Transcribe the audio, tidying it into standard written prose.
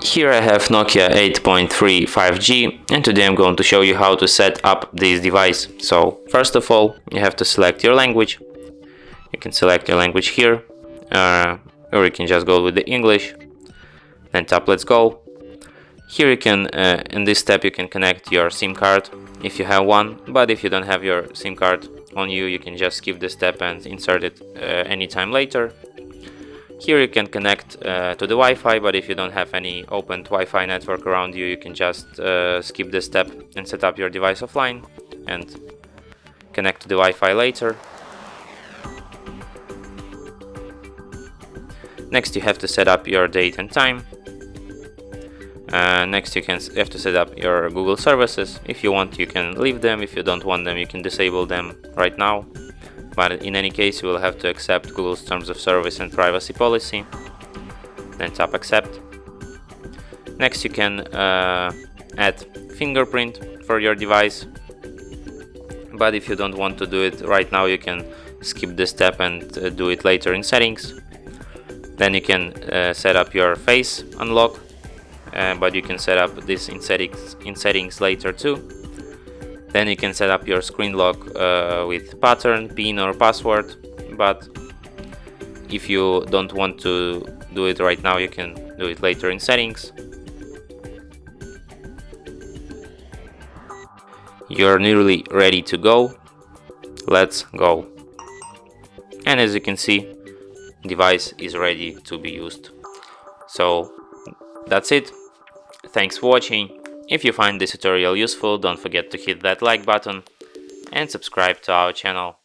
Here I have Nokia 8.3 5G, and today I'm going to show you how to set up this device. So first of all, you have to select your language. You can select your language here, or you can just go with the English, then tap let's go. Here you can, in this step you can connect your SIM card if you have one, but if you don't have your SIM card on you, you can just skip this step and insert it anytime later. Here you can connect to the Wi-Fi, but if you don't have any opened Wi-Fi network around you, you can just skip this step and set up your device offline and connect to the Wi-Fi later. Next you have to set up your date and time. Next you have to set up your Google services. If you want, you can leave them. If you don't want them, you can disable them right now. But in any case, you will have to accept Google's terms of service and privacy policy. Then tap accept. Next you can add fingerprint for your device. But if you don't want to do it right now, you can skip this step and do it later in settings. Then you can set up your face unlock, but you can set up this in settings later too. Then you can set up your screen lock with pattern, PIN or password, but if you don't want to do it right now, you can do it later in settings. You're nearly ready to go. Let's go. And as you can see, device is ready to be used. So that's it. Thanks for watching. If you find this tutorial useful, don't forget to hit that like button and subscribe to our channel.